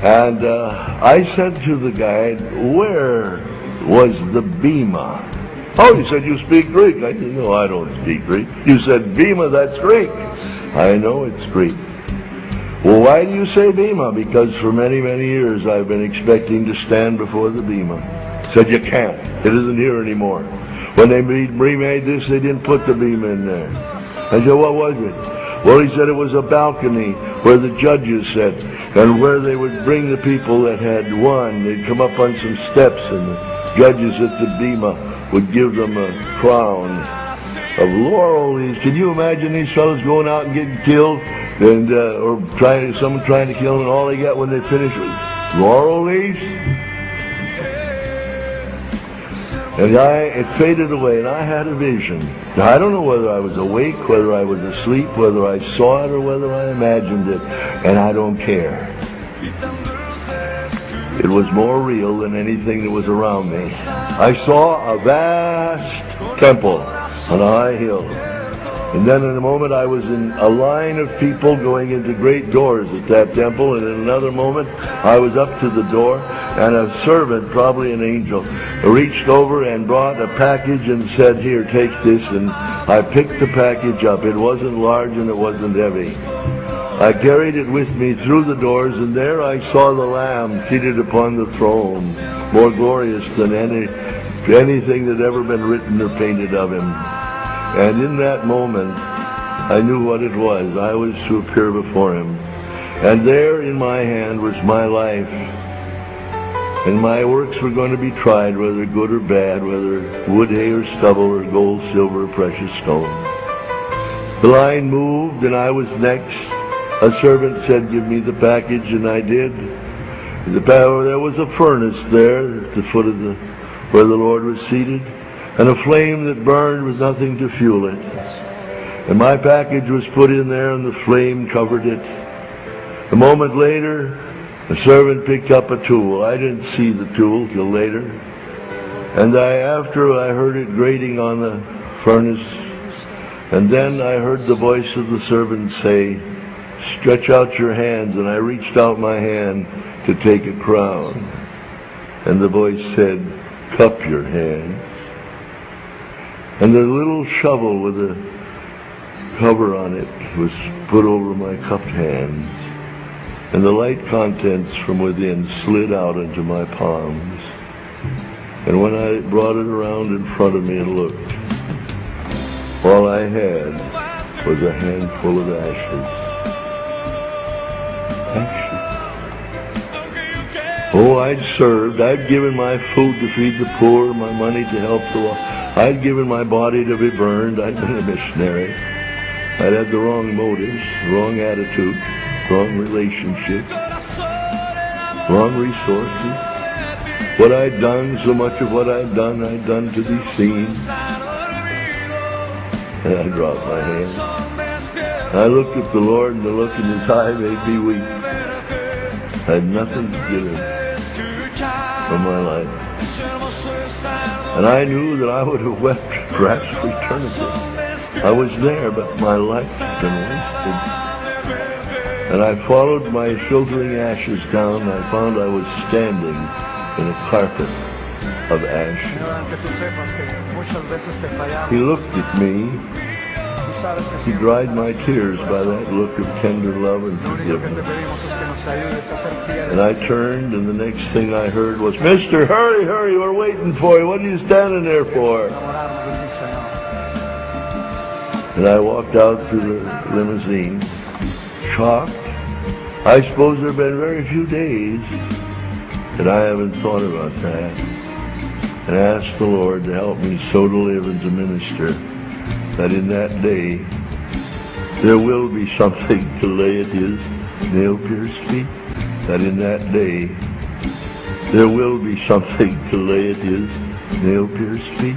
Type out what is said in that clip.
And I said to the guide, where was the bema? Oh, he said, you speak Greek. I said, no, I don't speak Greek. You said bema, that's Greek. I know it's Greek. Well, why do you say bema? Because for many, many years I've been expecting to stand before the bema. Said, you can't. It isn't here anymore. When they remade this, they didn't put the bema in there. I said, what was it? Well, he said it was a balcony where the judges sat, and where they would bring the people that had won. They'd come up on some steps, and the judges at the bema would give them a crown of laurel leaves. Can you imagine these fellows going out and getting killed, and or someone trying to kill them, and all they got when they finish was laurel leaves? And it faded away, and I had a vision. Now, I don't know whether I was awake, whether I was asleep, whether I saw it, or whether I imagined it, and I don't care. It was more real than anything that was around me. I saw a vast temple on a high hill. And then in a moment I was in a line of people going into great doors at that temple, and in another moment I was up to the door, and a servant, probably an angel, reached over and brought a package and said, here, take this. And I picked the package up. It wasn't large and it wasn't heavy. I carried it with me through the doors, and there I saw the Lamb seated upon the throne, more glorious than anything that ever been written or painted of him. And in that moment, I knew what it was. I was to appear before him. And there in my hand was my life. And my works were going to be tried, whether good or bad, whether wood, hay, or stubble, or gold, silver, or precious stone. The line moved, and I was next. A servant said, give me the package, and I did. There was a furnace there at the foot of where the Lord was seated, and a flame that burned with nothing to fuel it. And my package was put in there, and the flame covered it. A moment later, the servant picked up a tool. I didn't see the tool till later. And after I heard it grating on the furnace, and then I heard the voice of the servant say, stretch out your hands, and I reached out my hand to take a crown. And the voice said, cup your hands. And the little shovel with a cover on it was put over my cupped hands, and the light contents from within slid out into my palms. And when I brought it around in front of me and looked, all I had was a handful of ashes. Oh, I'd served. I'd given my food to feed the poor, my money to help the lost. I'd given my body to be burned. I'd been a missionary. I'd had the wrong motives, wrong attitude, wrong relationships, wrong resources. What I'd done, so much of what I'd done to be seen. And I dropped my hand. I looked at the Lord, and the look in his eye made me weep. I had nothing to give him from my life. And I knew that I would have wept perhaps for eternity. I was there, but my life had been wasted. And I followed my filtering ashes down, and I found I was standing in a carpet of ashes. He looked at me. He dried my tears by that look of tender love and forgiveness. And I turned, and the next thing I heard was, Mister, hurry, hurry, we're waiting for you. What are you standing there for? And I walked out to the limousine, shocked. I suppose there have been very few days that I haven't thought about that, and asked the Lord to help me so to live and to minister, that in that day there will be something to lay at his nail-pierced feet. That in that day there will be something to lay at his nail-pierced feet.